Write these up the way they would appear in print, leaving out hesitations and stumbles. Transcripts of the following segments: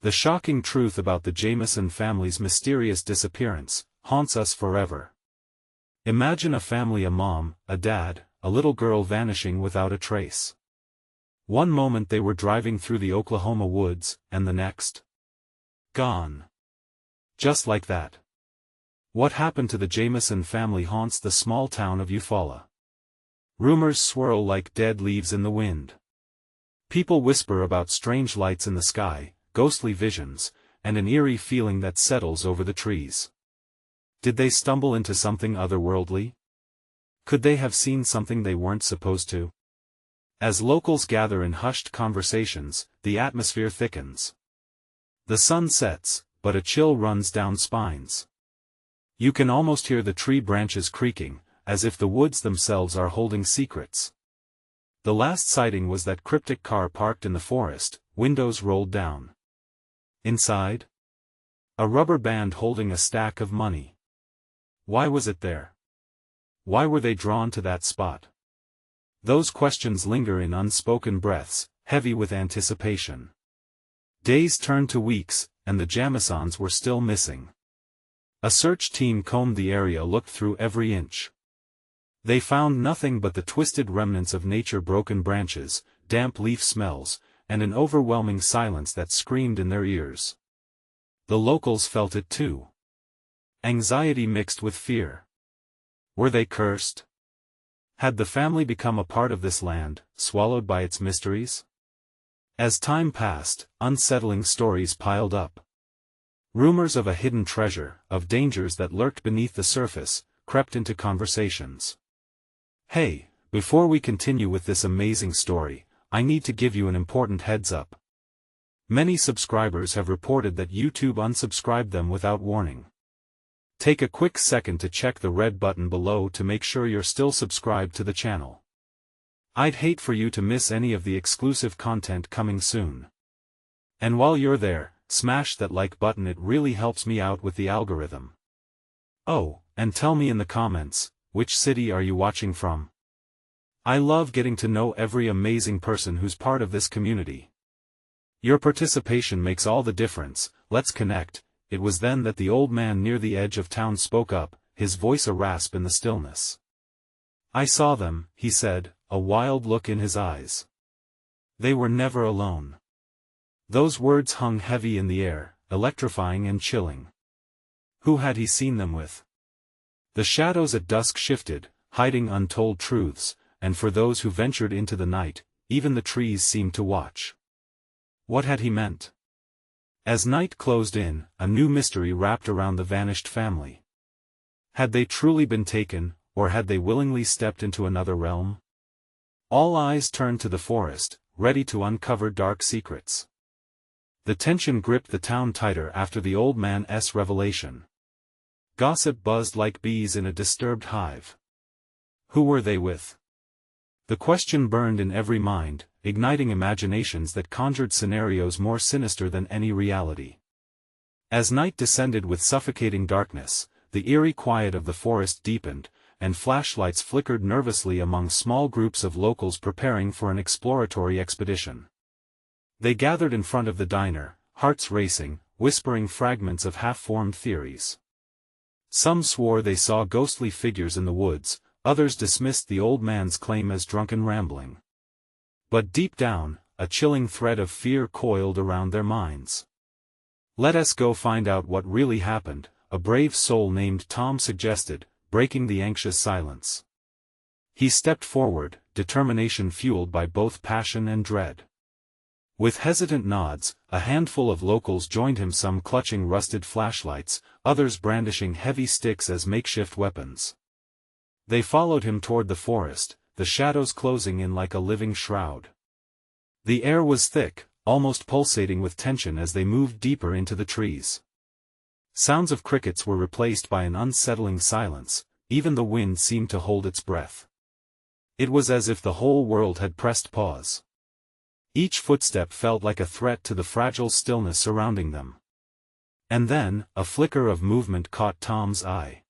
The shocking truth about the Jamison family's mysterious disappearance haunts us forever. Imagine a family, a mom, a dad, a little girl vanishing without a trace. One moment they were driving through the Oklahoma woods, and the next, gone. Just like that. What happened to the Jamison family haunts the small town of Eufaula. Rumors swirl like dead leaves in the wind. People whisper about strange lights in the sky, ghostly visions, and an eerie feeling that settles over the trees. Did they stumble into something otherworldly? Could they have seen something they weren't supposed to? As locals gather in hushed conversations, the atmosphere thickens. The sun sets, but a chill runs down spines. You can almost hear the tree branches creaking, as if the woods themselves are holding secrets. The last sighting was that cryptic car parked in the forest, windows rolled down. Inside? A rubber band holding a stack of money. Why was it there? Why were they drawn to that spot? Those questions linger in unspoken breaths, heavy with anticipation. Days turned to weeks, and the Jamisons were still missing. A search team combed the area, looked through every inch. They found nothing but the twisted remnants of nature, broken branches, damp leaf smells, and an overwhelming silence that screamed in their ears. The locals felt it too. Anxiety mixed with fear. Were they cursed? Had the family become a part of this land, swallowed by its mysteries? As time passed, unsettling stories piled up. Rumors of a hidden treasure, of dangers that lurked beneath the surface, crept into conversations. Hey, before we continue with this amazing story, I need to give you an important heads up. Many subscribers have reported that YouTube unsubscribed them without warning. Take a quick second to check the red button below to make sure you're still subscribed to the channel. I'd hate for you to miss any of the exclusive content coming soon. And while you're there, smash that like button, it really helps me out with the algorithm. Oh, and tell me in the comments, which city are you watching from? I love getting to know every amazing person who's part of this community. Your participation makes all the difference. Let's connect. It was then that the old man near the edge of town spoke up, his voice a rasp in the stillness. I saw them, he said, a wild look in his eyes. They were never alone. Those words hung heavy in the air, electrifying and chilling. Who had he seen them with? The shadows at dusk shifted, hiding untold truths, and for those who ventured into the night, even the trees seemed to watch. What had he meant? As night closed in, a new mystery wrapped around the vanished family. Had they truly been taken, or had they willingly stepped into another realm? All eyes turned to the forest, ready to uncover dark secrets. The tension gripped the town tighter after the old man's revelation. Gossip buzzed like bees in a disturbed hive. Who were they with? The question burned in every mind, igniting imaginations that conjured scenarios more sinister than any reality. As night descended with suffocating darkness, the eerie quiet of the forest deepened, and flashlights flickered nervously among small groups of locals preparing for an exploratory expedition. They gathered in front of the diner, hearts racing, whispering fragments of half-formed theories. Some swore they saw ghostly figures in the woods, others dismissed the old man's claim as drunken rambling. But deep down, a chilling thread of fear coiled around their minds. "Let us go find out what really happened," a brave soul named Tom suggested, breaking the anxious silence. He stepped forward, determination fueled by both passion and dread. With hesitant nods, a handful of locals joined him, some clutching rusted flashlights, others brandishing heavy sticks as makeshift weapons. They followed him toward the forest, the shadows closing in like a living shroud. The air was thick, almost pulsating with tension as they moved deeper into the trees. Sounds of crickets were replaced by an unsettling silence, even the wind seemed to hold its breath. It was as if the whole world had pressed pause. Each footstep felt like a threat to the fragile stillness surrounding them. And then, a flicker of movement caught Tom's eye.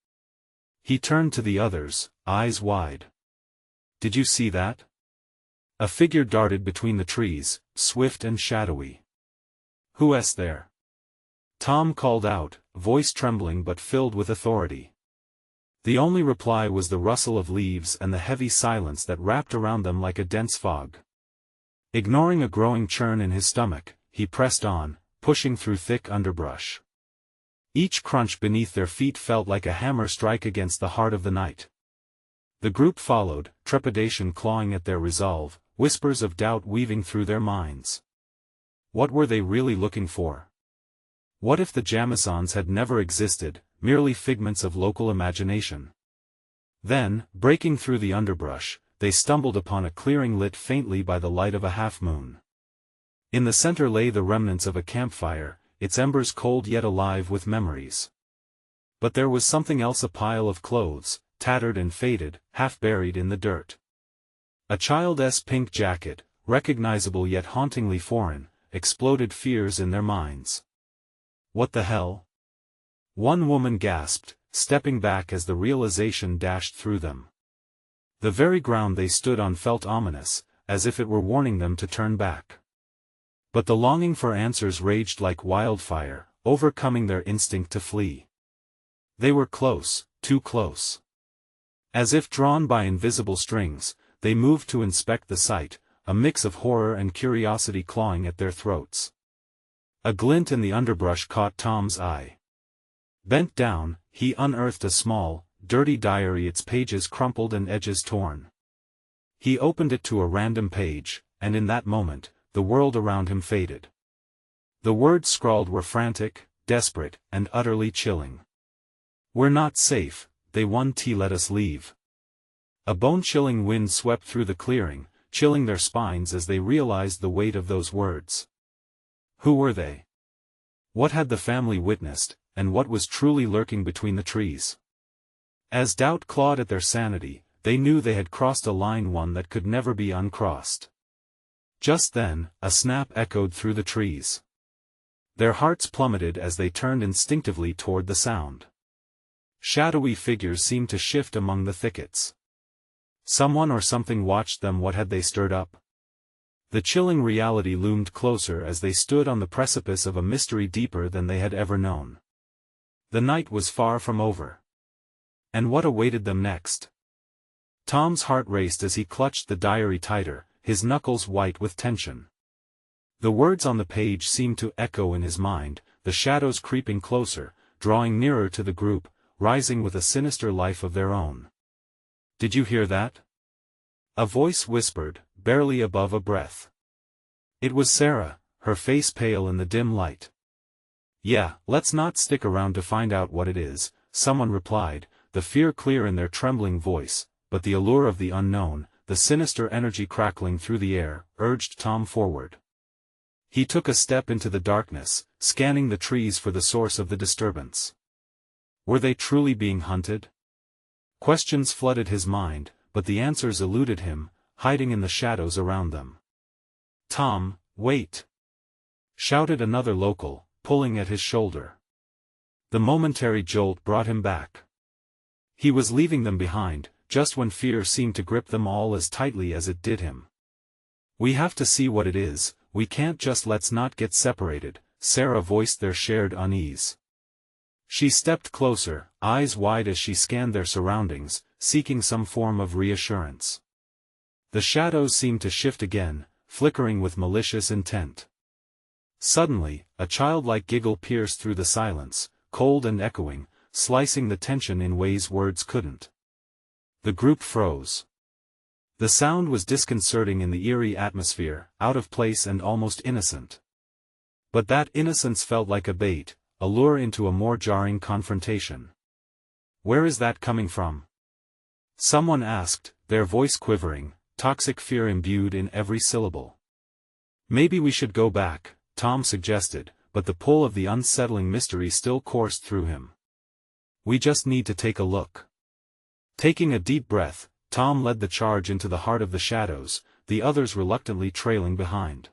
He turned to the others, eyes wide. "Did you see that?" A figure darted between the trees, swift and shadowy. "Who's there?" Tom called out, voice trembling but filled with authority. The only reply was the rustle of leaves and the heavy silence that wrapped around them like a dense fog. Ignoring a growing churn in his stomach, he pressed on, pushing through thick underbrush. Each crunch beneath their feet felt like a hammer strike against the heart of the night. The group followed, trepidation clawing at their resolve, whispers of doubt weaving through their minds. What were they really looking for? What if the Jamisons had never existed, merely figments of local imagination? Then, breaking through the underbrush, they stumbled upon a clearing lit faintly by the light of a half-moon. In the center lay the remnants of a campfire, its embers cold yet alive with memories. But there was something else, a pile of clothes, tattered and faded, half buried in the dirt. A child's pink jacket, recognizable yet hauntingly foreign, exploded fears in their minds. What the hell? One woman gasped, stepping back as the realization dashed through them. The very ground they stood on felt ominous, as if it were warning them to turn back. But the longing for answers raged like wildfire, overcoming their instinct to flee. They were close, too close. As if drawn by invisible strings, they moved to inspect the sight, a mix of horror and curiosity clawing at their throats. A glint in the underbrush caught Tom's eye. Bent down, he unearthed a small, dirty diary, its pages crumpled and edges torn. He opened it to a random page, and in that moment, the world around him faded. The words scrawled were frantic, desperate, and utterly chilling. "We're not safe, they won't let us leave." A bone-chilling wind swept through the clearing, chilling their spines as they realized the weight of those words. Who were they? What had the family witnessed, and what was truly lurking between the trees? As doubt clawed at their sanity, they knew they had crossed a line, one that could never be uncrossed. Just then, a snap echoed through the trees. Their hearts plummeted as they turned instinctively toward the sound. Shadowy figures seemed to shift among the thickets. Someone or something watched them. What had they stirred up? The chilling reality loomed closer as they stood on the precipice of a mystery deeper than they had ever known. The night was far from over. And what awaited them next? Tom's heart raced as he clutched the diary tighter, his knuckles white with tension. The words on the page seemed to echo in his mind, the shadows creeping closer, drawing nearer to the group, rising with a sinister life of their own. "Did you hear that?" A voice whispered, barely above a breath. It was Sarah, her face pale in the dim light. "Yeah, let's not stick around to find out what it is," someone replied, the fear clear in their trembling voice, but the allure of the unknown, the sinister energy crackling through the air, urged Tom forward. He took a step into the darkness, scanning the trees for the source of the disturbance. Were they truly being hunted? Questions flooded his mind, but the answers eluded him, hiding in the shadows around them. "Tom, wait!" shouted another local, pulling at his shoulder. The momentary jolt brought him back. He was leaving them behind, just when fear seemed to grip them all as tightly as it did him. "We have to see what it is, we can't just let's not get separated," Sarah voiced their shared unease. She stepped closer, eyes wide as she scanned their surroundings, seeking some form of reassurance. The shadows seemed to shift again, flickering with malicious intent. Suddenly, a childlike giggle pierced through the silence, cold and echoing, slicing the tension in ways words couldn't. The group froze. The sound was disconcerting in the eerie atmosphere, out of place and almost innocent. But that innocence felt like a bait, a lure into a more jarring confrontation. "Where is that coming from?" someone asked, their voice quivering, toxic fear imbued in every syllable. "Maybe we should go back," Tom suggested, but the pull of the unsettling mystery still coursed through him. "We just need to take a look." Taking a deep breath, Tom led the charge into the heart of the shadows, the others reluctantly trailing behind.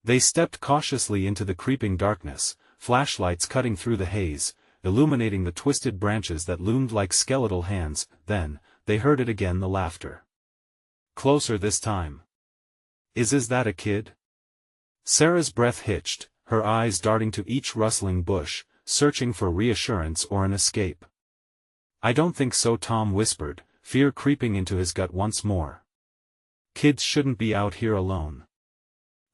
They stepped cautiously into the creeping darkness, flashlights cutting through the haze, illuminating the twisted branches that loomed like skeletal hands. Then, they heard it again, the laughter. Closer this time. Is that a kid?" Sarah's breath hitched, her eyes darting to each rustling bush, searching for reassurance or an escape. "I don't think so," Tom whispered, fear creeping into his gut once more. "Kids shouldn't be out here alone."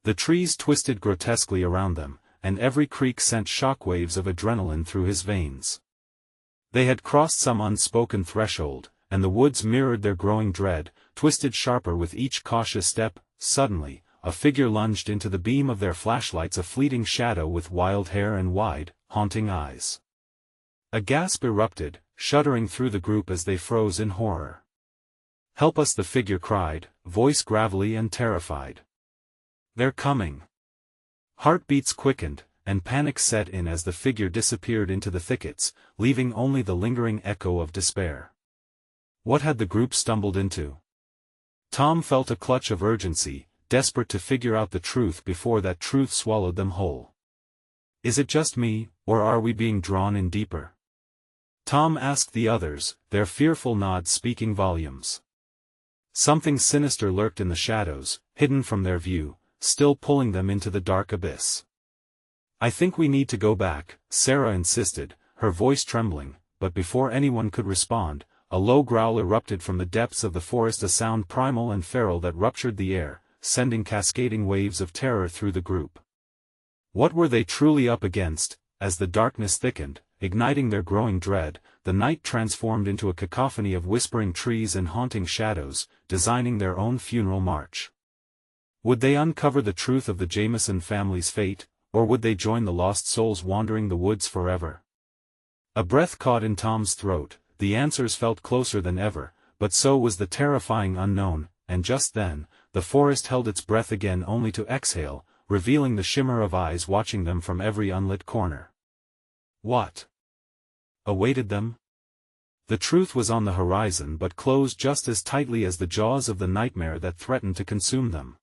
The trees twisted grotesquely around them, and every creak sent shockwaves of adrenaline through his veins. They had crossed some unspoken threshold, and the woods mirrored their growing dread, twisted sharper with each cautious step. Suddenly, a figure lunged into the beam of their flashlights, a fleeting shadow with wild hair and wide, haunting eyes. A gasp erupted, shuddering through the group as they froze in horror. "Help us!" the figure cried, voice gravelly and terrified. "They're coming!" Heartbeats quickened, and panic set in as the figure disappeared into the thickets, leaving only the lingering echo of despair. What had the group stumbled into? Tom felt a clutch of urgency, desperate to figure out the truth before that truth swallowed them whole. "Is it just me, or are we being drawn in deeper?" Tom asked the others, their fearful nods speaking volumes. Something sinister lurked in the shadows, hidden from their view, still pulling them into the dark abyss. "I think we need to go back," Sarah insisted, her voice trembling, but before anyone could respond, a low growl erupted from the depths of the forest, a sound primal and feral that ruptured the air, sending cascading waves of terror through the group. What were they truly up against? As the darkness thickened, igniting their growing dread, the night transformed into a cacophony of whispering trees and haunting shadows, designing their own funeral march. Would they uncover the truth of the Jamison family's fate, or would they join the lost souls wandering the woods forever? A breath caught in Tom's throat. The answers felt closer than ever, but so was the terrifying unknown, and just then, the forest held its breath again, only to exhale, revealing the shimmer of eyes watching them from every unlit corner. What awaited them? The truth was on the horizon, but closed just as tightly as the jaws of the nightmare that threatened to consume them.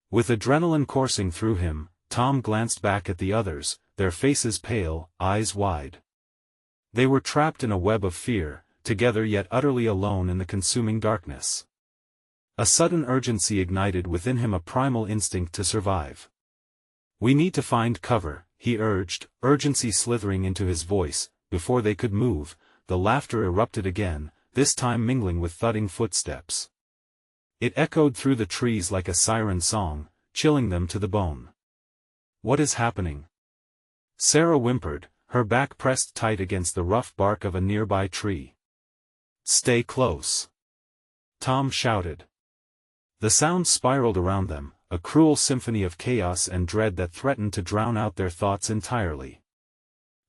With adrenaline coursing through him, Tom glanced back at the others, their faces pale, eyes wide. They were trapped in a web of fear, together yet utterly alone in the consuming darkness. A sudden urgency ignited within him, a primal instinct to survive. "We need to find cover," he urged, urgency slithering into his voice. Before they could move, the laughter erupted again, this time mingling with thudding footsteps. It echoed through the trees like a siren song, chilling them to the bone. "What is happening?" Sarah whimpered, her back pressed tight against the rough bark of a nearby tree. "Stay close," Tom shouted. The sound spiraled around them, a cruel symphony of chaos and dread that threatened to drown out their thoughts entirely.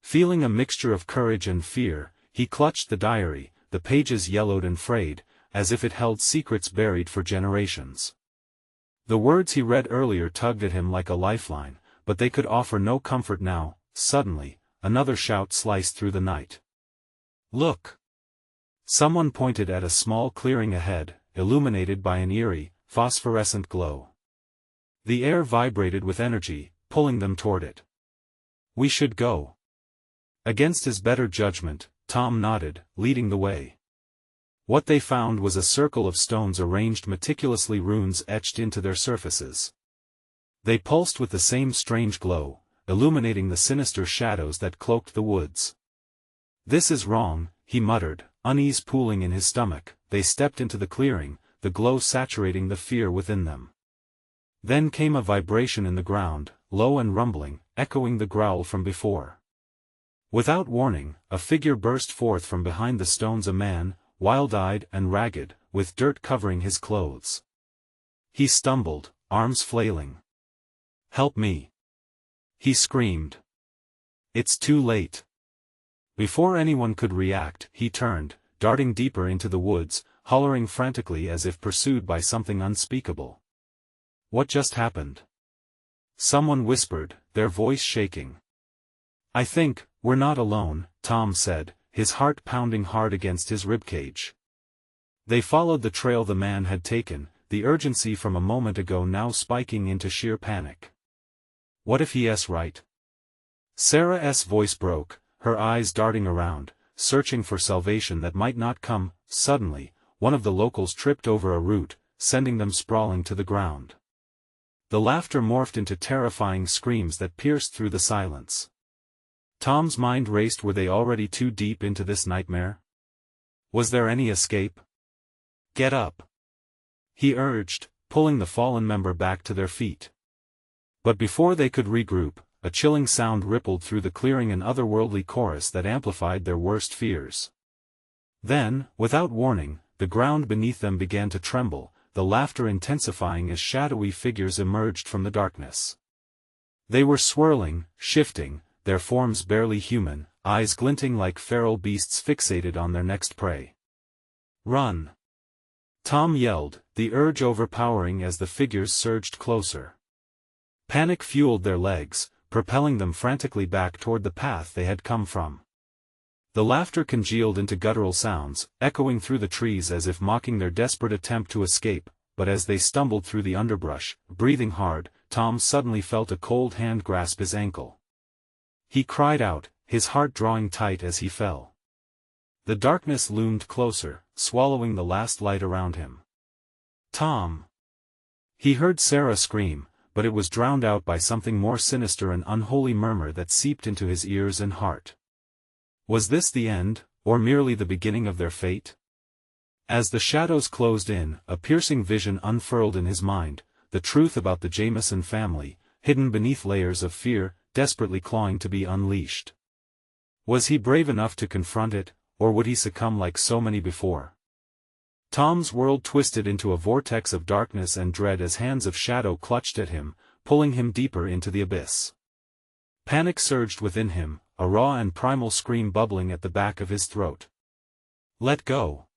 Feeling a mixture of courage and fear, he clutched the diary, the pages yellowed and frayed, as if it held secrets buried for generations. The words he read earlier tugged at him like a lifeline, but they could offer no comfort now. Suddenly, another shout sliced through the night. "Look!" Someone pointed at a small clearing ahead, illuminated by an eerie, phosphorescent glow. The air vibrated with energy, pulling them toward it. "We should go." Against his better judgment, Tom nodded, leading the way. What they found was a circle of stones arranged meticulously, runes etched into their surfaces. They pulsed with the same strange glow, illuminating the sinister shadows that cloaked the woods. "This is wrong," he muttered, unease pooling in his stomach. They stepped into the clearing, the glow saturating the fear within them. Then came a vibration in the ground, low and rumbling, echoing the growl from before. Without warning, a figure burst forth from behind the stones, a man, wild-eyed and ragged, with dirt covering his clothes. He stumbled, arms flailing. "Help me!" he screamed. "It's too late." Before anyone could react, he turned, darting deeper into the woods, hollering frantically as if pursued by something unspeakable. "What just happened?" someone whispered, their voice shaking. "I think we're not alone," Tom said, his heart pounding hard against his ribcage. They followed the trail the man had taken, the urgency from a moment ago now spiking into sheer panic. "What if he's right?" Sarah's voice broke, her eyes darting around, searching for salvation that might not come. Suddenly, one of the locals tripped over a root, sending them sprawling to the ground. The laughter morphed into terrifying screams that pierced through the silence. Tom's mind raced. Were they already too deep into this nightmare? Was there any escape? Get up, he urged, pulling the fallen member back to their feet. But before they could regroup, a chilling sound rippled through the clearing, an otherworldly chorus that amplified their worst fears. Then, without warning, the ground beneath them began to tremble, the laughter intensifying as shadowy figures emerged from the darkness. They were swirling, shifting, their forms barely human, eyes glinting like feral beasts fixated on their next prey. "Run!" Tom yelled, the urge overpowering as the figures surged closer. Panic fueled their legs, propelling them frantically back toward the path they had come from. The laughter congealed into guttural sounds, echoing through the trees as if mocking their desperate attempt to escape, but as they stumbled through the underbrush, breathing hard, Tom suddenly felt a cold hand grasp his ankle. He cried out, his heart drawing tight as he fell. The darkness loomed closer, swallowing the last light around him. "Tom!" He heard Sarah scream, but it was drowned out by something more sinister, an unholy murmur that seeped into his ears and heart. Was this the end, or merely the beginning of their fate? As the shadows closed in, a piercing vision unfurled in his mind, the truth about the Jamison family, hidden beneath layers of fear, desperately clawing to be unleashed. Was he brave enough to confront it, or would he succumb like so many before? Tom's world twisted into a vortex of darkness and dread as hands of shadow clutched at him, pulling him deeper into the abyss. Panic surged within him, a raw and primal scream bubbling at the back of his throat. "Let go!"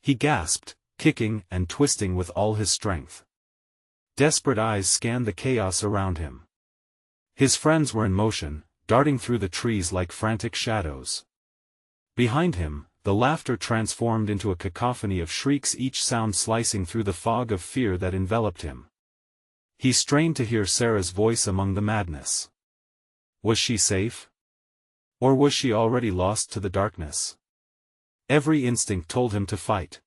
he gasped, kicking and twisting with all his strength. Desperate eyes scanned the chaos around him. His friends were in motion, darting through the trees like frantic shadows. Behind him, the laughter transformed into a cacophony of shrieks, each sound slicing through the fog of fear that enveloped him. He strained to hear Sarah's voice among the madness. Was she safe? Or was she already lost to the darkness? Every instinct told him to fight.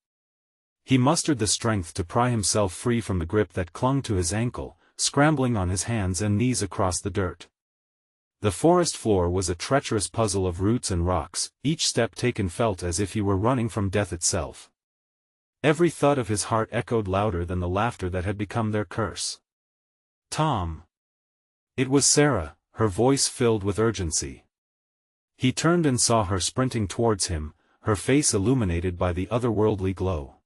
He mustered the strength to pry himself free from the grip that clung to his ankle, scrambling on his hands and knees across the dirt. The forest floor was a treacherous puzzle of roots and rocks, each step taken felt as if he were running from death itself. Every thud of his heart echoed louder than the laughter that had become their curse. "Tom!" It was Sarah, her voice filled with urgency. He turned and saw her sprinting towards him, her face illuminated by the otherworldly glow.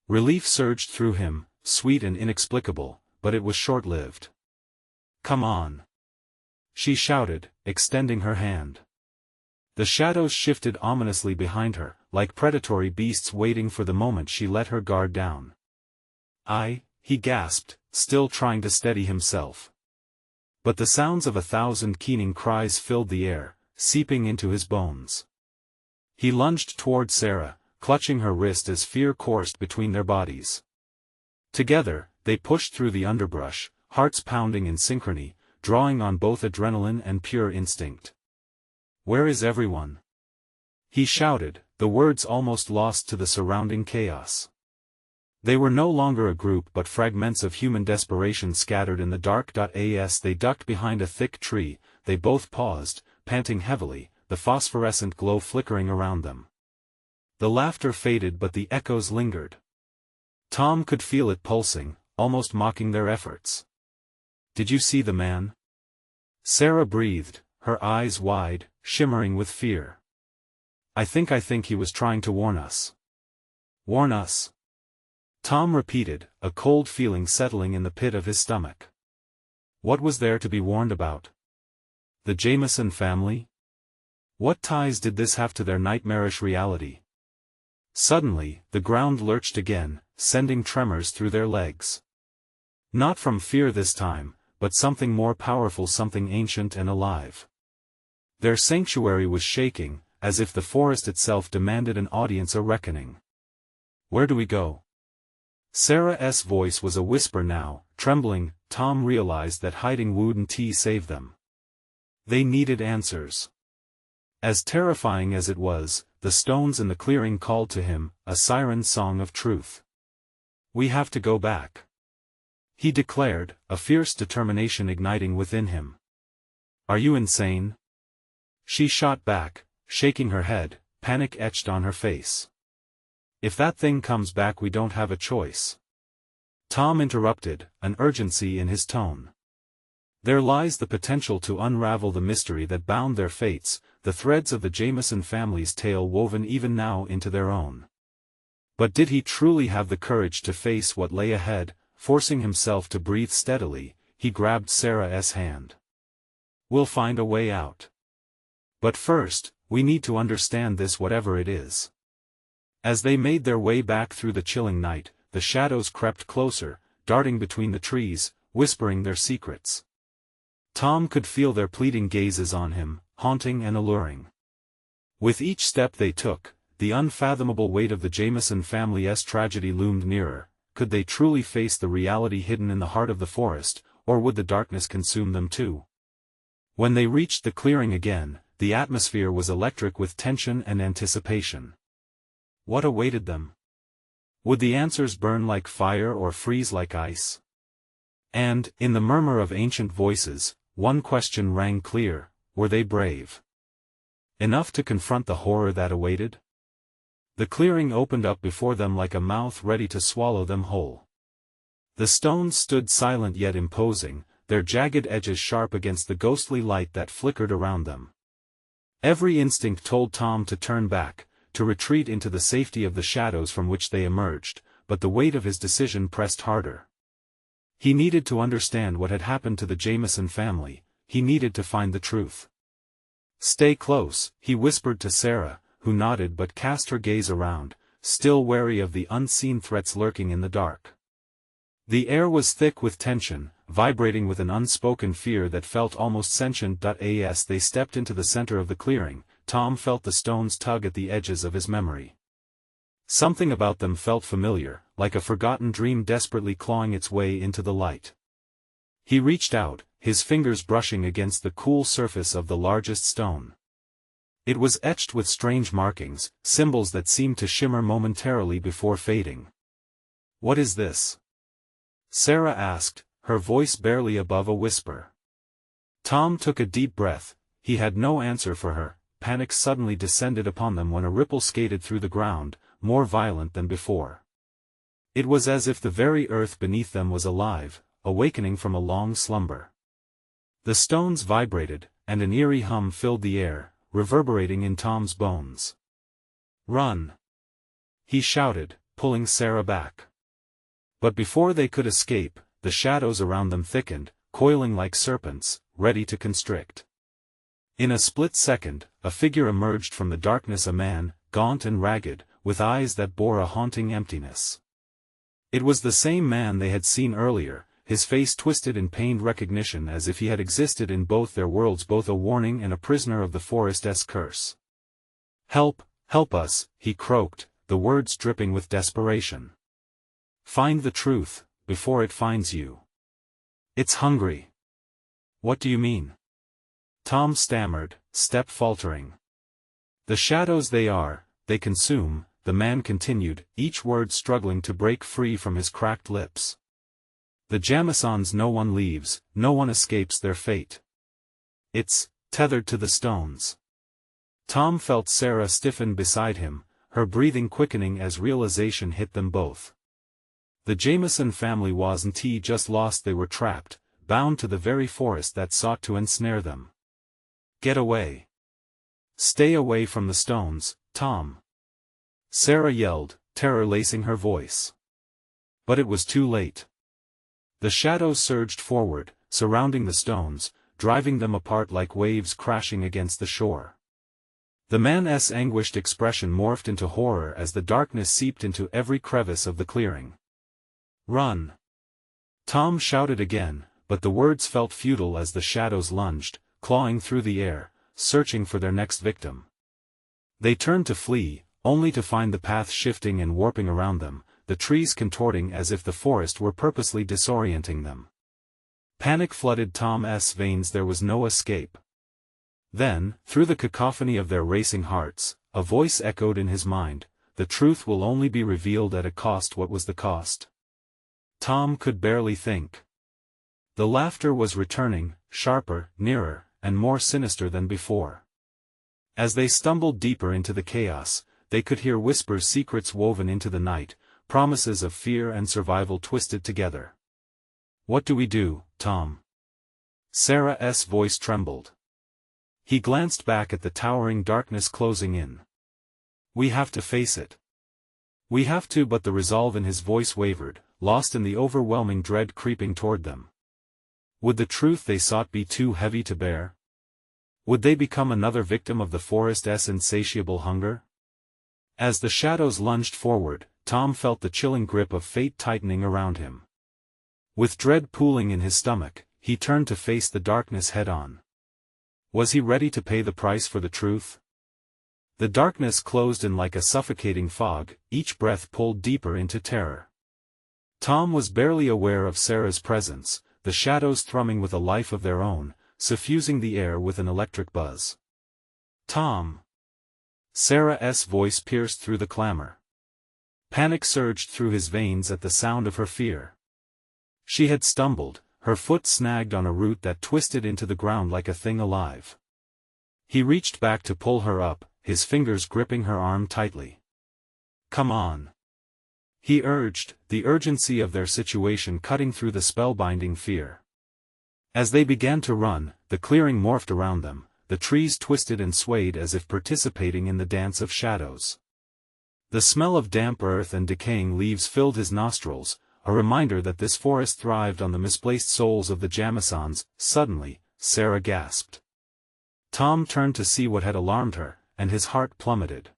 Relief surged through him, sweet and inexplicable, but it was short-lived. "Come on!" she shouted, extending her hand. The shadows shifted ominously behind her, like predatory beasts waiting for the moment she let her guard down. He gasped, still trying to steady himself. But the sounds of 1,000 keening cries filled the air, seeping into his bones. He lunged toward Sarah, clutching her wrist as fear coursed between their bodies. Together, they pushed through the underbrush, hearts pounding in synchrony, drawing on both adrenaline and pure instinct. "Where is everyone?" he shouted, the words almost lost to the surrounding chaos. They were no longer a group but fragments of human desperation scattered in the dark. As they ducked behind a thick tree, they both paused, panting heavily, the phosphorescent glow flickering around them. The laughter faded but the echoes lingered. Tom could feel it pulsing, almost mocking their efforts. "Did you see the man?" Sarah breathed, her eyes wide, shimmering with fear. I think he was trying to warn us." "Warn us?" Tom repeated, a cold feeling settling in the pit of his stomach. What was there to be warned about? The Jamison family? What ties did this have to their nightmarish reality? Suddenly, the ground lurched again, sending tremors through their legs. Not from fear this time, but something more powerful, something ancient and alive. Their sanctuary was shaking, as if the forest itself demanded an audience, a reckoning. "Where do we go?" Sarah's voice was a whisper now, trembling. Tom realized that hiding wood and tea saved them. They needed answers. As terrifying as it was, the stones in the clearing called to him, a siren song of truth. "We have to go back." he declared, a fierce determination igniting within him. "Are you insane?" She shot back, shaking her head, panic etched on her face. "If that thing comes back, we don't have a choice." Tom interrupted, an urgency in his tone. "There lies the potential to unravel the mystery that bound their fates, the threads of the Jamison family's tale woven even now into their own." But did he truly have the courage to face what lay ahead? Forcing himself to breathe steadily, he grabbed Sarah's hand. "We'll find a way out. But first, we need to understand this, whatever it is." As they made their way back through the chilling night, the shadows crept closer, darting between the trees, whispering their secrets. Tom could feel their pleading gazes on him, haunting and alluring. With each step they took, the unfathomable weight of the Jamison family's tragedy loomed nearer. Could they truly face the reality hidden in the heart of the forest, or would the darkness consume them too? When they reached the clearing again, the atmosphere was electric with tension and anticipation. What awaited them? Would the answers burn like fire or freeze like ice? And, in the murmur of ancient voices, one question rang clear: were they brave enough to confront the horror that awaited? The clearing opened up before them like a mouth ready to swallow them whole. The stones stood silent yet imposing, their jagged edges sharp against the ghostly light that flickered around them. Every instinct told Tom to turn back, to retreat into the safety of the shadows from which they emerged, but the weight of his decision pressed harder. He needed to understand what had happened to the Jamison family, he needed to find the truth. "Stay close," he whispered to Sarah, who nodded but cast her gaze around, still wary of the unseen threats lurking in the dark. The air was thick with tension, vibrating with an unspoken fear that felt almost sentient. As they stepped into the center of the clearing, Tom felt the stones tug at the edges of his memory. Something about them felt familiar, like a forgotten dream desperately clawing its way into the light. He reached out, his fingers brushing against the cool surface of the largest stone. It was etched with strange markings, symbols that seemed to shimmer momentarily before fading. "What is this?" Sarah asked, her voice barely above a whisper. Tom took a deep breath. He had no answer for her. Panic suddenly descended upon them when a ripple skated through the ground, more violent than before. It was as if the very earth beneath them was alive, awakening from a long slumber. The stones vibrated, and an eerie hum filled the air, reverberating in Tom's bones. "Run!" he shouted, pulling Sarah back. But before they could escape, the shadows around them thickened, coiling like serpents, ready to constrict. In a split second, a figure emerged from the darkness, a man, gaunt and ragged, with eyes that bore a haunting emptiness. It was the same man they had seen earlier, his face twisted in pained recognition as if he had existed in both their worlds, both a warning and a prisoner of the forest's curse. "Help, help us," he croaked, the words dripping with desperation. "Find the truth, before it finds you. It's hungry." "What do you mean?" Tom stammered, step faltering. "The shadows they consume," the man continued, each word struggling to break free from his cracked lips. "The Jamisons, no one leaves, no one escapes their fate. It's tethered to the stones." Tom felt Sarah stiffen beside him, her breathing quickening as realization hit them both. The Jamison family wasn't just lost, they were trapped, bound to the very forest that sought to ensnare them. "Get away. Stay away from the stones, Tom," Sarah yelled, terror lacing her voice. But it was too late. The shadows surged forward, surrounding the stones, driving them apart like waves crashing against the shore. The man's anguished expression morphed into horror as the darkness seeped into every crevice of the clearing. "Run!" Tom shouted again, but the words felt futile as the shadows lunged, clawing through the air, searching for their next victim. They turned to flee, only to find the path shifting and warping around them, the trees contorting as if the forest were purposely disorienting them. Panic flooded Tom's veins, there was no escape. Then, through the cacophony of their racing hearts, a voice echoed in his mind: "The truth will only be revealed at a cost." What was the cost? Tom could barely think. The laughter was returning, sharper, nearer, and more sinister than before. As they stumbled deeper into the chaos, they could hear whispers, secrets woven into the night, promises of fear and survival twisted together. "What do we do, Tom?" Sarah's voice trembled. He glanced back at the towering darkness closing in. "We have to face it. We have to," but the resolve in his voice wavered, lost in the overwhelming dread creeping toward them. Would the truth they sought be too heavy to bear? Would they become another victim of the forest's insatiable hunger? As the shadows lunged forward, Tom felt the chilling grip of fate tightening around him. With dread pooling in his stomach, he turned to face the darkness head-on. Was he ready to pay the price for the truth? The darkness closed in like a suffocating fog, each breath pulled deeper into terror. Tom was barely aware of Sarah's presence, the shadows thrumming with a life of their own, suffusing the air with an electric buzz. "Tom!" Sarah's voice pierced through the clamor. Panic surged through his veins at the sound of her fear. She had stumbled, her foot snagged on a root that twisted into the ground like a thing alive. He reached back to pull her up, his fingers gripping her arm tightly. "Come on," he urged, the urgency of their situation cutting through the spellbinding fear. As they began to run, the clearing morphed around them, the trees twisted and swayed as if participating in the dance of shadows. The smell of damp earth and decaying leaves filled his nostrils, a reminder that this forest thrived on the misplaced souls of the Jamisons. Suddenly, Sarah gasped. Tom turned to see what had alarmed her, and his heart plummeted.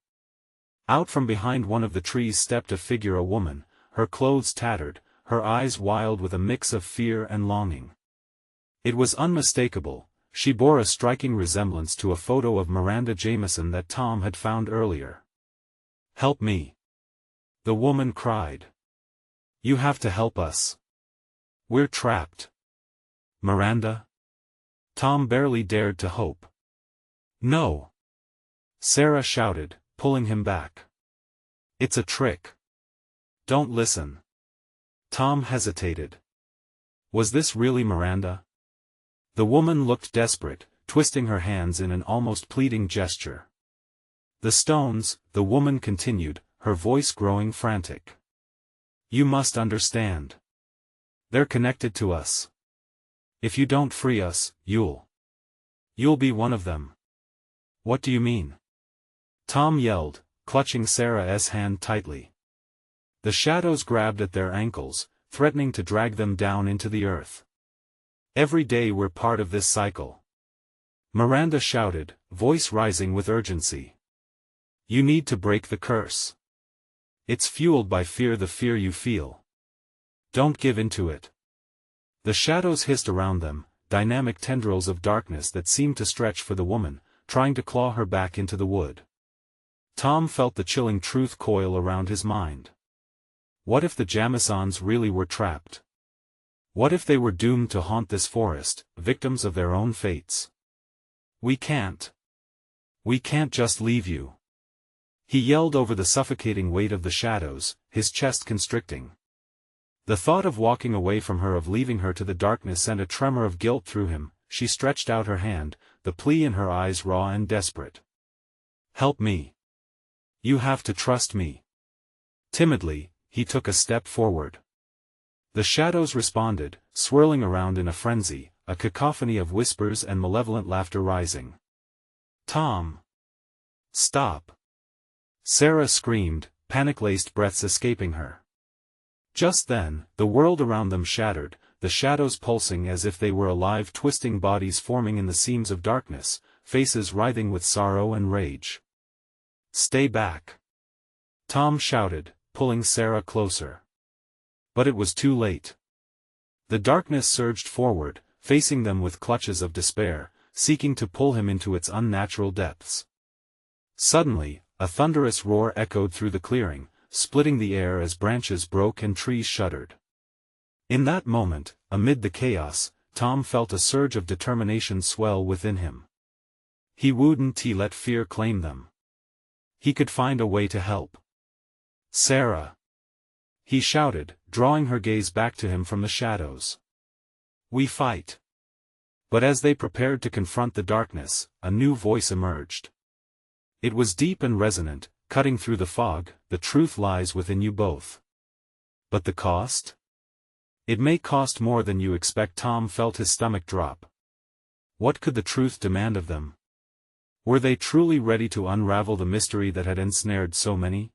Out from behind one of the trees stepped a figure, a woman, her clothes tattered, her eyes wild with a mix of fear and longing. It was unmistakable, she bore a striking resemblance to a photo of Miranda Jamison that Tom had found earlier. "Help me!" the woman cried. "You have to help us. We're trapped." "Miranda?" Tom barely dared to hope. "No!" Sarah shouted, pulling him back. "It's a trick. Don't listen." Tom hesitated. Was this really Miranda? The woman looked desperate, twisting her hands in an almost pleading gesture. "The stones," the woman continued, her voice growing frantic. "You must understand. They're connected to us. If you don't free us, you'll be one of them." "What do you mean?" Tom yelled, clutching Sarah's hand tightly. The shadows grabbed at their ankles, threatening to drag them down into the earth. "Every day we're part of this cycle," Miranda shouted, voice rising with urgency. "You need to break the curse. It's fueled by fear, the fear you feel. Don't give in to it." The shadows hissed around them, dynamic tendrils of darkness that seemed to stretch for the woman, trying to claw her back into the wood. Tom felt the chilling truth coil around his mind. What if the Jamisons really were trapped? What if they were doomed to haunt this forest, victims of their own fates? We can't just leave you," he yelled over the suffocating weight of the shadows, his chest constricting. The thought of walking away from her, of leaving her to the darkness, sent a tremor of guilt through him. She stretched out her hand, the plea in her eyes raw and desperate. "Help me. You have to trust me." Timidly, he took a step forward. The shadows responded, swirling around in a frenzy, a cacophony of whispers and malevolent laughter rising. "Tom! Stop!" Sarah screamed, panic-laced breaths escaping her. Just then, the world around them shattered, the shadows pulsing as if they were alive, twisting bodies forming in the seams of darkness, faces writhing with sorrow and rage. "Stay back!" Tom shouted, pulling Sarah closer. But it was too late. The darkness surged forward, facing them with clutches of despair, seeking to pull him into its unnatural depths. Suddenly, a thunderous roar echoed through the clearing, splitting the air as branches broke and trees shuddered. In that moment, amid the chaos, Tom felt a surge of determination swell within him. He wouldn't let fear claim them. He could find a way to help. "Sarah!" he shouted, drawing her gaze back to him from the shadows. "We fight." But as they prepared to confront the darkness, a new voice emerged. It was deep and resonant, cutting through the fog. "The truth lies within you both." "But the cost?" "It may cost more than you expect." Tom felt his stomach drop. What could the truth demand of them? Were they truly ready to unravel the mystery that had ensnared so many?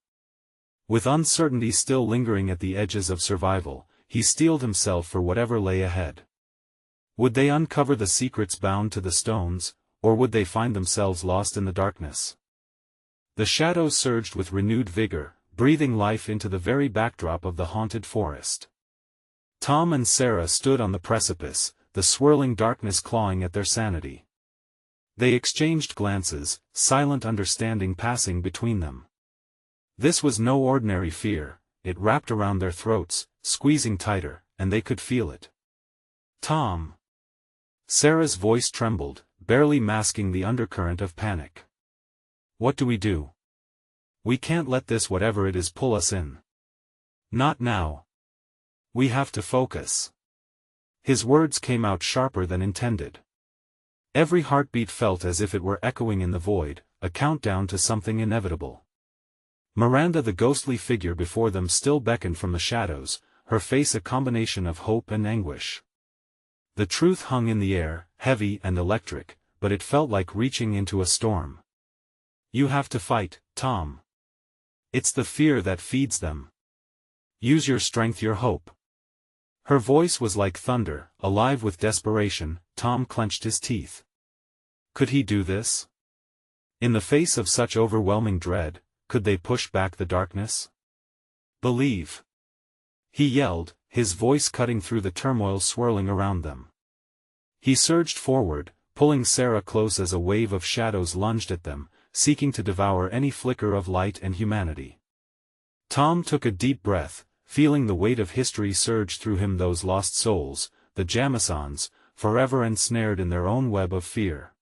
With uncertainty still lingering at the edges of survival, he steeled himself for whatever lay ahead. Would they uncover the secrets bound to the stones, or would they find themselves lost in the darkness? The shadows surged with renewed vigor, breathing life into the very backdrop of the haunted forest. Tom and Sarah stood on the precipice, the swirling darkness clawing at their sanity. They exchanged glances, silent understanding passing between them. This was no ordinary fear. It wrapped around their throats, squeezing tighter, and they could feel it. "Tom." Sarah's voice trembled, barely masking the undercurrent of panic. "What do we do? We can't let this whatever it is pull us in. Not now. We have to focus." His words came out sharper than intended. Every heartbeat felt as if it were echoing in the void, a countdown to something inevitable. Miranda, the ghostly figure before them, still beckoned from the shadows, her face a combination of hope and anguish. The truth hung in the air, heavy and electric, but it felt like reaching into a storm. "You have to fight, Tom. It's the fear that feeds them. Use your strength, your hope." Her voice was like thunder, alive with desperation. Tom clenched his teeth. Could he do this? In the face of such overwhelming dread, could they push back the darkness? "Believe!" he yelled, his voice cutting through the turmoil swirling around them. He surged forward, pulling Sarah close as a wave of shadows lunged at them, seeking to devour any flicker of light and humanity. Tom took a deep breath, feeling the weight of history surge through him. Those lost souls, the Jamisons, forever ensnared in their own web of fear.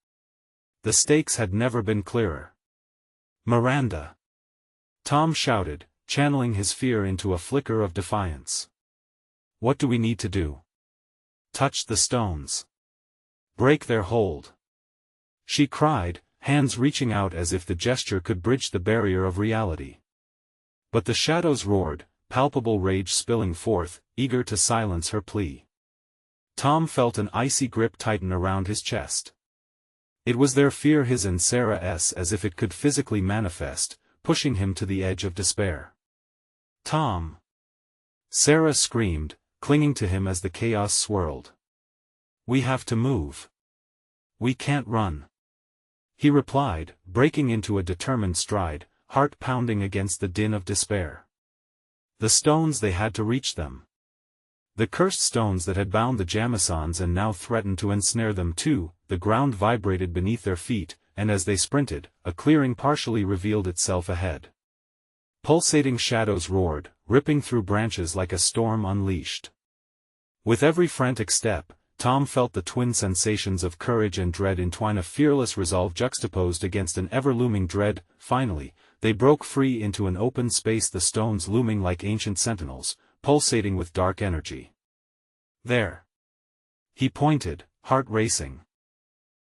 The stakes had never been clearer. "Miranda!" Tom shouted, channeling his fear into a flicker of defiance. "What do we need to do?" "Touch the stones. Break their hold," she cried, hands reaching out as if the gesture could bridge the barrier of reality. But the shadows roared, palpable rage spilling forth, eager to silence her plea. Tom felt an icy grip tighten around his chest. It was their fear, his and Sarah's, as if it could physically manifest, pushing him to the edge of despair. "Tom!" Sarah screamed, clinging to him as the chaos swirled. "We have to move. We can't run." He replied, breaking into a determined stride, heart pounding against the din of despair. The stones, they had to reach them. The cursed stones that had bound the Jamisons and now threatened to ensnare them too. The ground vibrated beneath their feet, and as they sprinted, a clearing partially revealed itself ahead. Pulsating shadows roared, ripping through branches like a storm unleashed. With every frantic step, Tom felt the twin sensations of courage and dread entwine, a fearless resolve juxtaposed against an ever-looming dread. Finally, they broke free into an open space, the stones looming like ancient sentinels, pulsating with dark energy. "There!" he pointed, heart racing.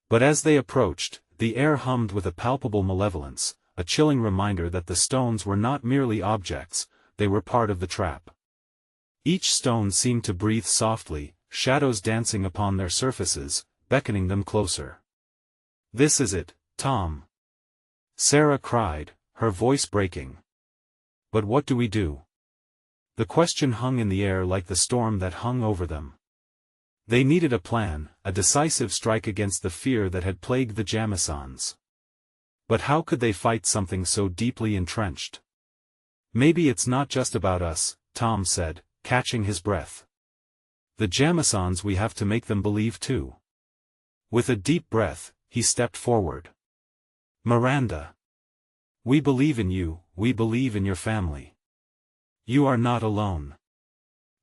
But as they approached, the air hummed with a palpable malevolence, a chilling reminder that the stones were not merely objects, they were part of the trap. Each stone seemed to breathe softly, shadows dancing upon their surfaces, beckoning them closer. "This is it, Tom!" Sarah cried, her voice breaking. "But what do we do?" The question hung in the air like the storm that hung over them. They needed a plan, a decisive strike against the fear that had plagued the Jamisons. But how could they fight something so deeply entrenched? "Maybe it's not just about us," Tom said, catching his breath. "The Jamisons, we have to make them believe too." With a deep breath, he stepped forward. "Miranda! We believe in you, we believe in your family. You are not alone."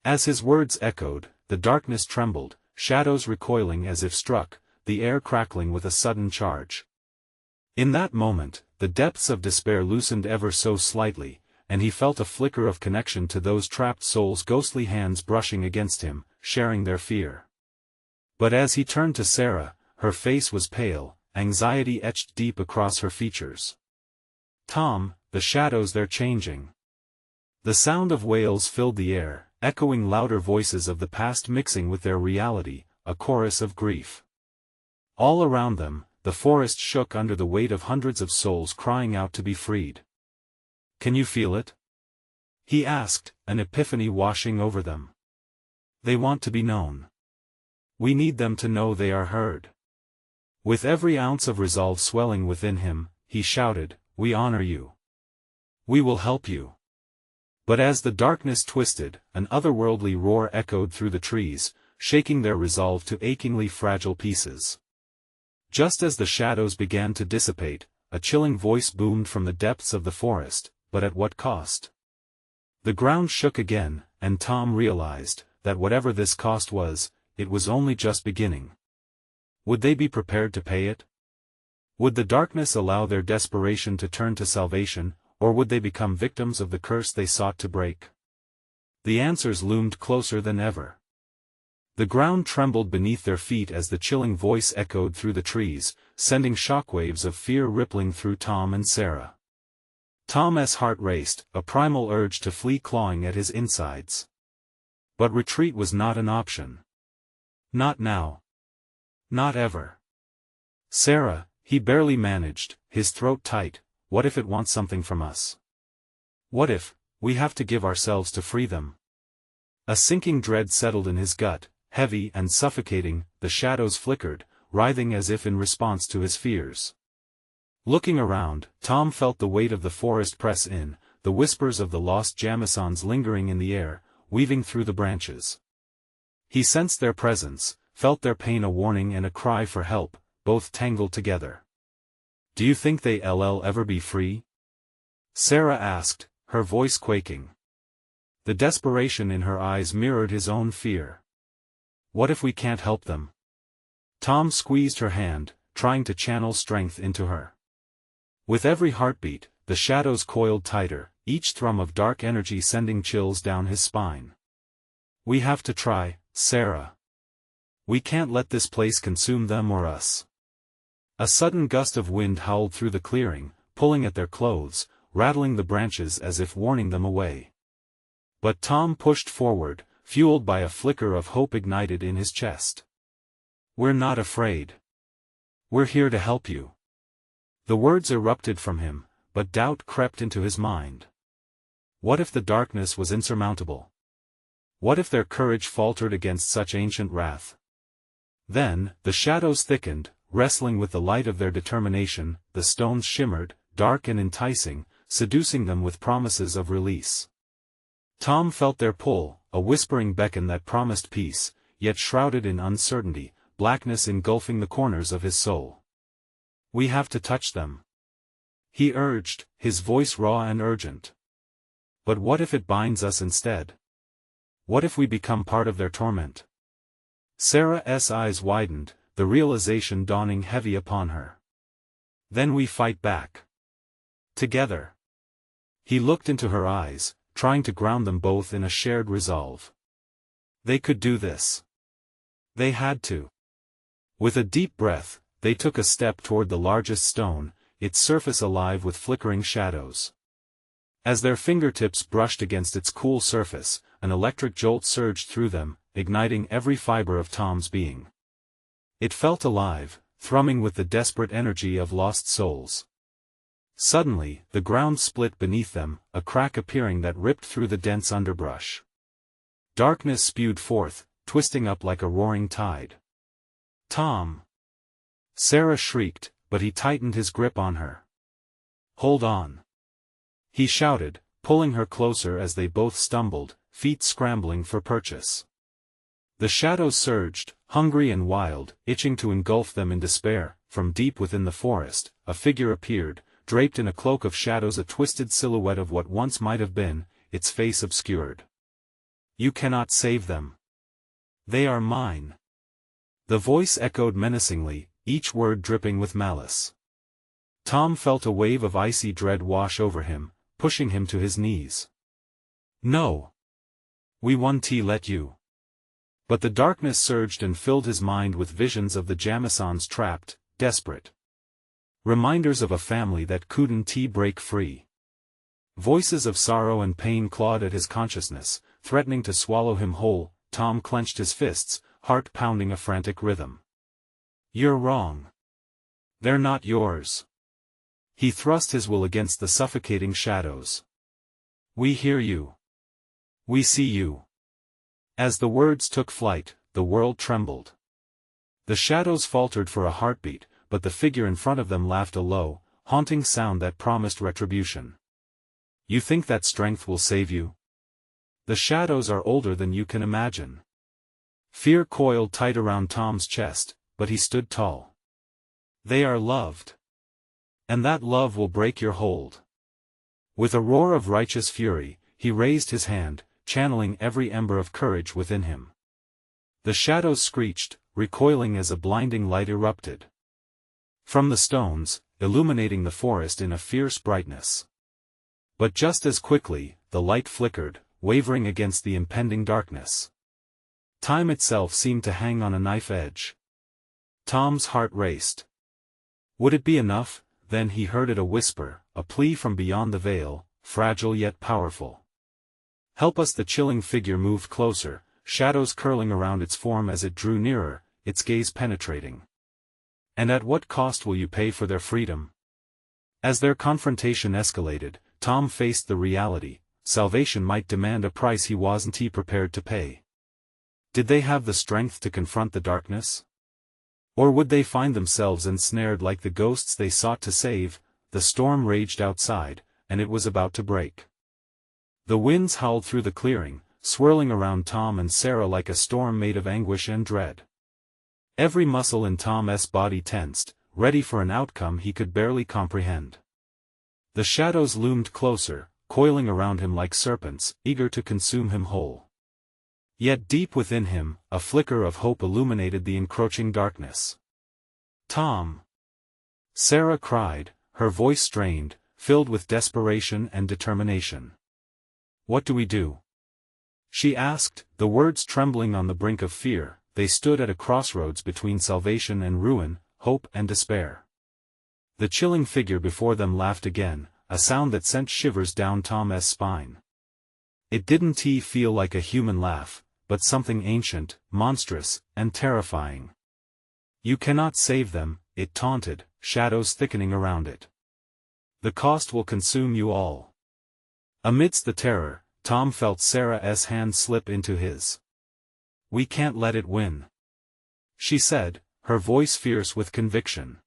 As his words echoed, the darkness trembled, shadows recoiling as if struck, the air crackling with a sudden charge. In that moment, the depths of despair loosened ever so slightly, and he felt a flicker of connection to those trapped souls' ghostly hands brushing against him, sharing their fear. But as he turned to Sarah, her face was pale, anxiety etched deep across her features. "Tom, the shadows, they're changing." The sound of wails filled the air, echoing louder voices of the past mixing with their reality, a chorus of grief. All around them, the forest shook under the weight of hundreds of souls crying out to be freed. "Can you feel it?" he asked, an epiphany washing over them. "They want to be known. We need them to know they are heard." With every ounce of resolve swelling within him, he shouted, "We honor you. We will help you." But as the darkness twisted, an otherworldly roar echoed through the trees, shaking their resolve to achingly fragile pieces. Just as the shadows began to dissipate, a chilling voice boomed from the depths of the forest, but at what cost? The ground shook again, and Tom realized that whatever this cost was, it was only just beginning. Would they be prepared to pay it? Would the darkness allow their desperation to turn to salvation, or would they become victims of the curse they sought to break? The answers loomed closer than ever. The ground trembled beneath their feet as the chilling voice echoed through the trees, sending shockwaves of fear rippling through Tom and Sarah. Tom's heart raced, a primal urge to flee clawing at his insides. But retreat was not an option. Not now. Not ever. "Sarah," he barely managed, his throat tight, "what if it wants something from us? What if we have to give ourselves to free them?" A sinking dread settled in his gut, heavy and suffocating. The shadows flickered, writhing as if in response to his fears. Looking around, Tom felt the weight of the forest press in, the whispers of the lost Jamisons lingering in the air, weaving through the branches. He sensed their presence, felt their pain, a warning and a cry for help, both tangled together. "Do you think they'll ever be free?" Sarah asked, her voice quaking. The desperation in her eyes mirrored his own fear. "What if we can't help them?" Tom squeezed her hand, trying to channel strength into her. With every heartbeat, the shadows coiled tighter, each thrum of dark energy sending chills down his spine. "We have to try, Sarah. We can't let this place consume them or us." A sudden gust of wind howled through the clearing, pulling at their clothes, rattling the branches as if warning them away. But Tom pushed forward, fueled by a flicker of hope ignited in his chest. "We're not afraid. We're here to help you." The words erupted from him, but doubt crept into his mind. What if the darkness was insurmountable? What if their courage faltered against such ancient wrath? Then, the shadows thickened, wrestling with the light of their determination. The stones shimmered, dark and enticing, seducing them with promises of release. Tom felt their pull, a whispering beckon that promised peace, yet shrouded in uncertainty, blackness engulfing the corners of his soul. "We have to touch them," he urged, his voice raw and urgent. "But what if it binds us instead? What if we become part of their torment?" Sarah's eyes widened, the realization dawning heavy upon her. "Then we fight back. Together." He looked into her eyes, trying to ground them both in a shared resolve. They could do this. They had to. With a deep breath, they took a step toward the largest stone, its surface alive with flickering shadows. As their fingertips brushed against its cool surface, an electric jolt surged through them, igniting every fiber of Tom's being. It felt alive, thrumming with the desperate energy of lost souls. Suddenly, the ground split beneath them, a crack appearing that ripped through the dense underbrush. Darkness spewed forth, twisting up like a roaring tide. "Tom!" Sarah shrieked, but he tightened his grip on her. "Hold on!" he shouted, pulling her closer as they both stumbled, feet scrambling for purchase. The shadows surged, hungry and wild, itching to engulf them in despair. From deep within the forest, a figure appeared, draped in a cloak of shadows, a twisted silhouette of what once might have been, its face obscured. "You cannot save them. They are mine." The voice echoed menacingly, each word dripping with malice. Tom felt a wave of icy dread wash over him, pushing him to his knees. "No. We won't let you." But the darkness surged and filled his mind with visions of the Jamisons trapped, desperate. Reminders of a family that couldn't break free. Voices of sorrow and pain clawed at his consciousness, threatening to swallow him whole. Tom clenched his fists, heart pounding a frantic rhythm. "You're wrong. They're not yours." He thrust his will against the suffocating shadows. "We hear you. We see you." As the words took flight, the world trembled. The shadows faltered for a heartbeat, but the figure in front of them laughed a low, haunting sound that promised retribution. "You think that strength will save you? The shadows are older than you can imagine." Fear coiled tight around Tom's chest, but he stood tall. "They are loved. And that love will break your hold." With a roar of righteous fury, he raised his hand, channeling every ember of courage within him. The shadows screeched, recoiling as a blinding light erupted from the stones, illuminating the forest in a fierce brightness. But just as quickly, the light flickered, wavering against the impending darkness. Time itself seemed to hang on a knife edge. Tom's heart raced. Would it be enough? Then he heard it, a whisper, a plea from beyond the veil, fragile yet powerful. "Help us!" The chilling figure moved closer, shadows curling around its form as it drew nearer, its gaze penetrating. "And at what cost will you pay for their freedom?" As their confrontation escalated, Tom faced the reality: salvation might demand a price he wasn't prepared to pay. Did they have the strength to confront the darkness? Or would they find themselves ensnared like the ghosts they sought to save? The storm raged outside, and it was about to break. The winds howled through the clearing, swirling around Tom and Sarah like a storm made of anguish and dread. Every muscle in Tom's body tensed, ready for an outcome he could barely comprehend. The shadows loomed closer, coiling around him like serpents, eager to consume him whole. Yet deep within him, a flicker of hope illuminated the encroaching darkness. "Tom!" Sarah cried, her voice strained, filled with desperation and determination. "What do we do?" she asked, the words trembling on the brink of fear. They stood at a crossroads between salvation and ruin, hope and despair. The chilling figure before them laughed again, a sound that sent shivers down Tom's spine. It didn't feel like a human laugh, but something ancient, monstrous, and terrifying. "You cannot save them," it taunted, shadows thickening around it. "The cost will consume you all." Amidst the terror, Tom felt Sarah's hand slip into his. "We can't let it win," she said, her voice fierce with conviction.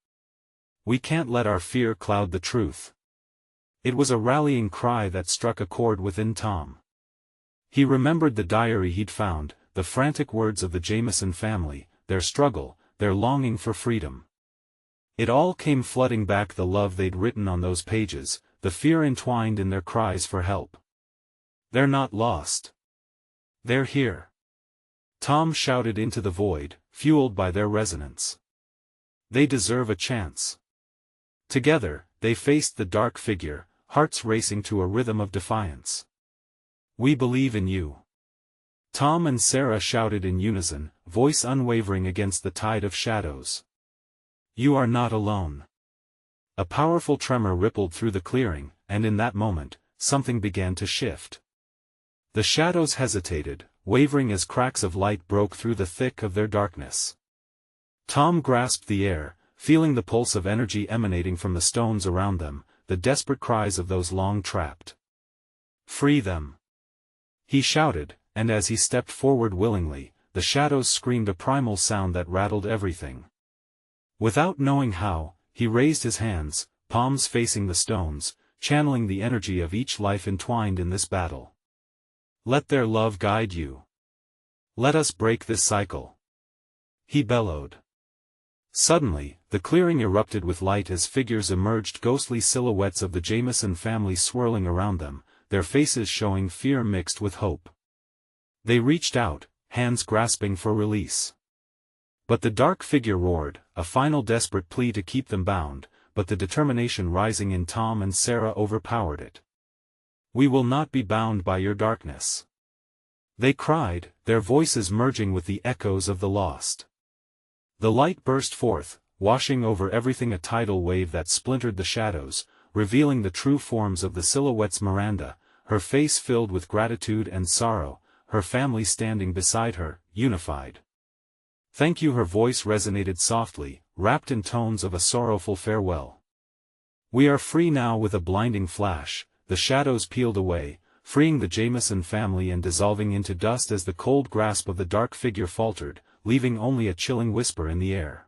"We can't let our fear cloud the truth." It was a rallying cry that struck a chord within Tom. He remembered the diary he'd found, the frantic words of the Jamison family, their struggle, their longing for freedom. It all came flooding back: the love they'd written on those pages, the fear entwined in their cries for help. "They're not lost. They're here," Tom shouted into the void, fueled by their resonance. "They deserve a chance." Together, they faced the dark figure, hearts racing to a rhythm of defiance. "We believe in you," Tom and Sarah shouted in unison, voice unwavering against the tide of shadows. "You are not alone." A powerful tremor rippled through the clearing, and in that moment, something began to shift. The shadows hesitated, wavering as cracks of light broke through the thick of their darkness. Tom grasped the air, feeling the pulse of energy emanating from the stones around them, the desperate cries of those long trapped. "Free them!" he shouted, and as he stepped forward willingly, the shadows screamed a primal sound that rattled everything. Without knowing how, he raised his hands, palms facing the stones, channeling the energy of each life entwined in this battle. "Let their love guide you. Let us break this cycle," he bellowed. Suddenly, the clearing erupted with light as figures emerged, ghostly silhouettes of the Jamison family swirling around them, their faces showing fear mixed with hope. They reached out, hands grasping for release. But the dark figure roared, a final desperate plea to keep them bound, but the determination rising in Tom and Sarah overpowered it. We will not be bound by your darkness. They cried, their voices merging with the echoes of the lost. The light burst forth, washing over everything, a tidal wave that splintered the shadows, revealing the true forms of the silhouettes. Miranda, her face filled with gratitude and sorrow, her family standing beside her, unified. Thank you. Her voice resonated softly, wrapped in tones of a sorrowful farewell. We are free now. With a blinding flash, the shadows peeled away, freeing the Jamison family and dissolving into dust as the cold grasp of the dark figure faltered, leaving only a chilling whisper in the air.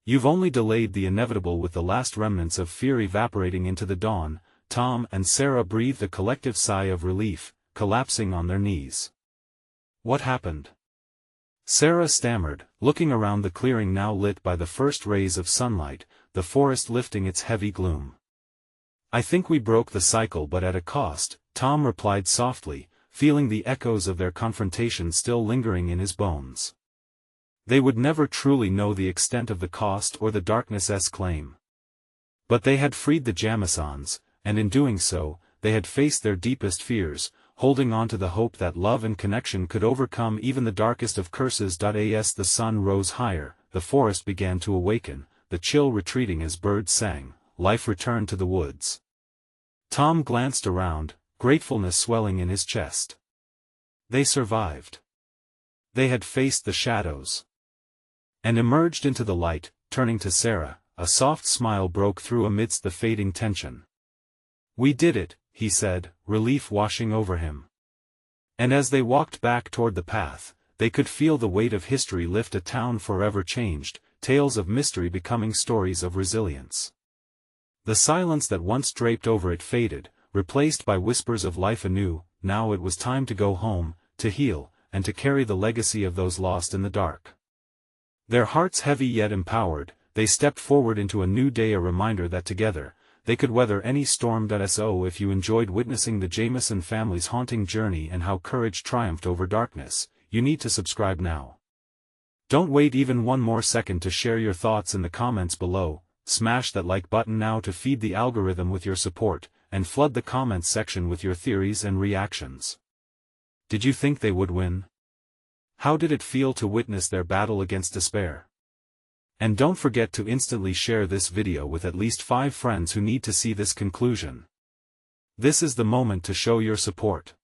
You've only delayed the inevitable. With the last remnants of fear evaporating into the dawn, Tom and Sarah breathed a collective sigh of relief, collapsing on their knees. What happened? Sarah stammered, looking around the clearing now lit by the first rays of sunlight, the forest lifting its heavy gloom. I think we broke the cycle, but at a cost, Tom replied softly, feeling the echoes of their confrontation still lingering in his bones. They would never truly know the extent of the cost or the darkness's claim. But they had freed the Jamisons, and in doing so, they had faced their deepest fears, holding on to the hope that love and connection could overcome even the darkest of curses. As the sun rose higher, the forest began to awaken, the chill retreating as birds sang, life returned to the woods. Tom glanced around, gratefulness swelling in his chest. They survived. They had faced the shadows and emerged into the light. Turning to Sarah, a soft smile broke through amidst the fading tension. We did it, he said, relief washing over him. And as they walked back toward the path, they could feel the weight of history lift. A town forever changed, tales of mystery becoming stories of resilience. The silence that once draped over it faded, replaced by whispers of life anew. Now it was time to go home, to heal, and to carry the legacy of those lost in the dark. Their hearts heavy yet empowered, they stepped forward into a new day, a reminder that together, they could weather any storm. So if you enjoyed witnessing the Jamison family's haunting journey and how courage triumphed over darkness, you need to subscribe now. Don't wait even one more second to share your thoughts in the comments below. Smash that like button now to feed the algorithm with your support, and flood the comments section with your theories and reactions. Did you think they would win? How did it feel to witness their battle against despair? And don't forget to instantly share this video with at least 5 friends who need to see this conclusion. This is the moment to show your support.